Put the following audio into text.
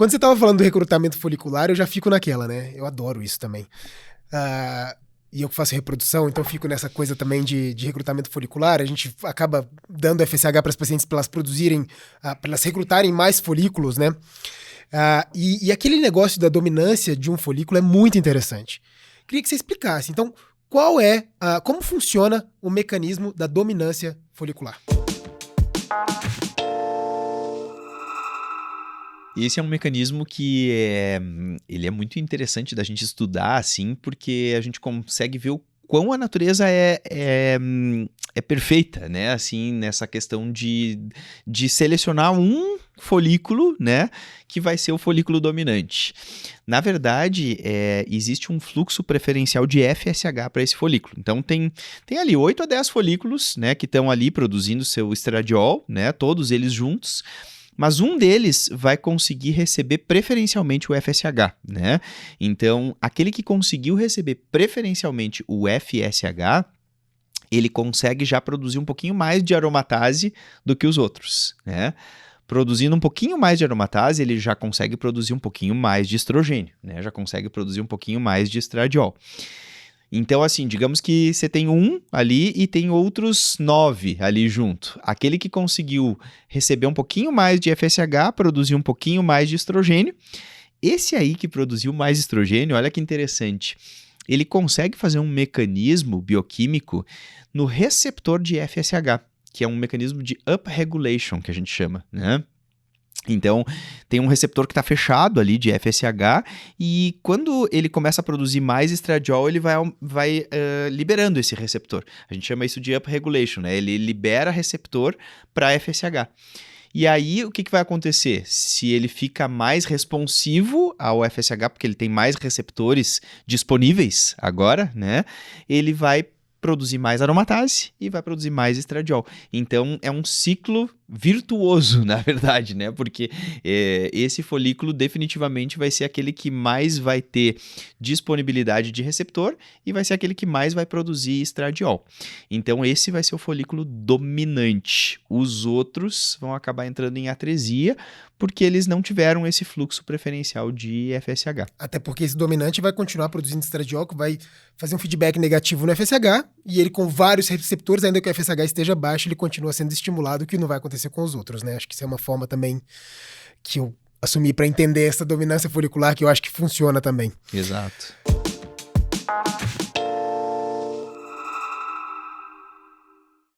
Quando você estava falando do recrutamento folicular, eu já fico naquela, né? Eu adoro isso também. E eu faço reprodução, então fico nessa coisa também de recrutamento folicular. A gente acaba dando FSH para as pacientes para elas produzirem, para elas recrutarem mais folículos, né? E aquele negócio da dominância de um folículo é muito interessante. Queria que você explicasse. Então, como funciona o mecanismo da dominância folicular? Esse é um mecanismo que ele é muito interessante da gente estudar, assim, porque a gente consegue ver o quão a natureza é perfeita, né? Assim, nessa questão de selecionar um folículo, né? Que vai ser o folículo dominante. Na verdade, existe um fluxo preferencial de FSH para esse folículo. Então, tem ali 8 a 10 folículos, né? Que estão ali produzindo seu estradiol, né? Todos eles juntos. Mas um deles vai conseguir receber preferencialmente o FSH, né? Então, aquele que conseguiu receber preferencialmente o FSH, ele consegue já produzir um pouquinho mais de aromatase do que os outros, né? Produzindo um pouquinho mais de aromatase, ele já consegue produzir um pouquinho mais de estrogênio, né? Já consegue produzir um pouquinho mais de estradiol. Então, assim, digamos que você tem um ali e tem outros 9 ali junto. Aquele que conseguiu receber um pouquinho mais de FSH, produzir um pouquinho mais de estrogênio. Esse aí que produziu mais estrogênio, olha que interessante, ele consegue fazer um mecanismo bioquímico no receptor de FSH, que é um mecanismo de upregulation, que a gente chama, né? Então, tem um receptor que está fechado ali de FSH e quando ele começa a produzir mais estradiol, ele vai liberando esse receptor. A gente chama isso de upregulation, né? Ele libera receptor para FSH. E aí, o que vai acontecer? Se ele fica mais responsivo ao FSH, porque ele tem mais receptores disponíveis agora, né? Ele vai produzir mais aromatase e vai produzir mais estradiol. Então, é um ciclo virtuoso, na verdade, né? Porque esse folículo definitivamente vai ser aquele que mais vai ter disponibilidade de receptor e vai ser aquele que mais vai produzir estradiol. Então, esse vai ser o folículo dominante. Os outros vão acabar entrando em atresia porque eles não tiveram esse fluxo preferencial de FSH. Até porque esse dominante vai continuar produzindo estradiol, que vai fazer um feedback negativo no FSH, e ele com vários receptores, ainda que o FSH esteja baixo, ele continua sendo estimulado, o que não vai acontecer com os outros, né? Acho que isso é uma forma também que eu assumi para entender essa dominância folicular, que eu acho que funciona também. Exato.